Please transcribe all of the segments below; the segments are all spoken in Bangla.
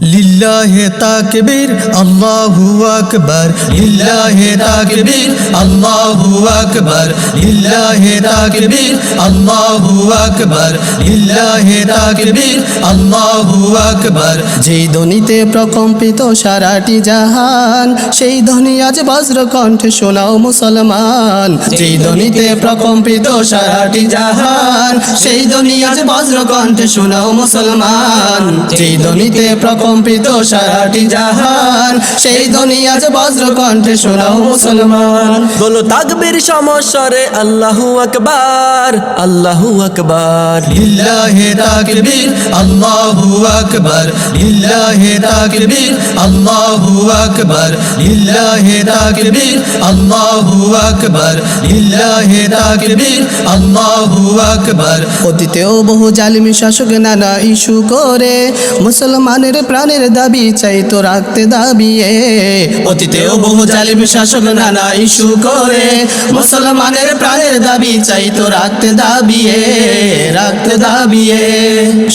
লিল্লাহে তাকবীর আল্লাহু আকবার, লিল্লাহে তাকবীর আল্লাহু আকবার, লিল্লাহে তাকবীর আল্লাহু আকবার, লিল্লাহে তাকবীর আল্লাহু আকবার। যেই ধ্বনিতে প্রকম্পিত সারাটি জাহান, সেই ধ্বনি আজ বজ্র কণ্ঠে শোনাও মুসলমান। যেই ধ্বনিতে প্রকম্পিত সারাটি জাহান, সেই ধ্বনি আজ বজ্র কণ্ঠে শোনাও মুসলমান। যেই ধ্বনিতে প্রকম্পিত সারাটি জাহান, সেই ধ্বনি আজ বজ্র কণ্ঠে শোনাও মুসলমান। বলো তাকবীর সমস্বরে আল্লাহু আকবার, আল্লাহু আকবার। লিল্লাহে তাকবীর আল্লাহু আকবার, লিল্লাহে তাকবীর আল্লাহু আকবার, লিল্লাহে তাকবীর আল্লাহু আকবার, লিল্লাহে তাকবীর আল্লাহু আকবার। অতীতেও বহু জালিমি শাসক নানা ইস্যু করে মুসলমানের প্রাণের দাবি চাইতো রাখতে দাবিয়ে। অতীতেও বহু জালিমি শাসক নানা ইস্যু করে মুসলমানের প্রাণের দাবি চাইতো রাখতে দাবিয়ে, রাখতে দাবিয়ে।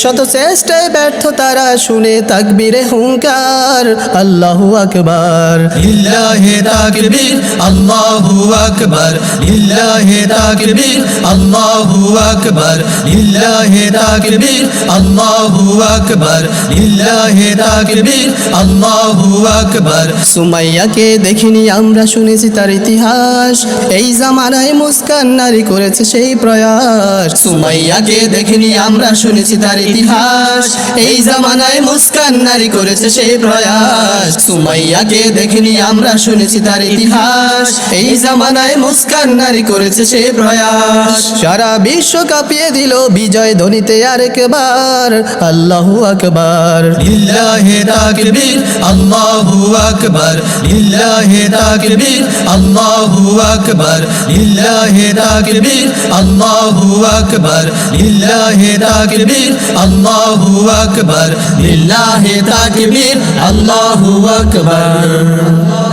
শত চেষ্টায় ব্যর্থ তারা শুনে তাকবীরে হুঙ্কার, আল্লাহু আকবার। লিল্লাহে তাকবীর আল্লাহু আকবার, লিল্লাহে তাকবীর আল্লাহু আকবার, লিল্লাহে তাকবীর আল্লাহু আকবার, লিল্লাহে তাকবীর আল্লাহু আকবার। সুমাইয়াকে দেখিনি আমরা, শুনেছি তার ইতিহাস, এই জামানায় মুস্কান নারী করেছে সেই প্রয়াস। সুমাইয়াকে দেখিনি আমরা, শুনেছি তার ইতিহাস, এই জামানায় মুস্কান নারী করেছে সেই প্রয়াস। সুমাইয়াকে দেখিনি আমরা, শুনেছি তার ইতিহাস, এই জামানায় মুস্কান নারী করেছে সেই প্রয়াস। সারা বিশ্ব কাঁপিয়ে দিল বিজয় ধ্বনিতে আরেকবার, আল্লাহু আকবার। লিল্লাহে তাকবীর আল্লাহু আকবার, লিল্লাহে তাকবীর আল্লাহু আকবার, লিল্লাহে তাকবীর আল্লাহু আকবার, লিল্লাহে তাকবীর আল্লাহু আকবার, লিল্লাহে তাকবীর আল্লাহু আকবার।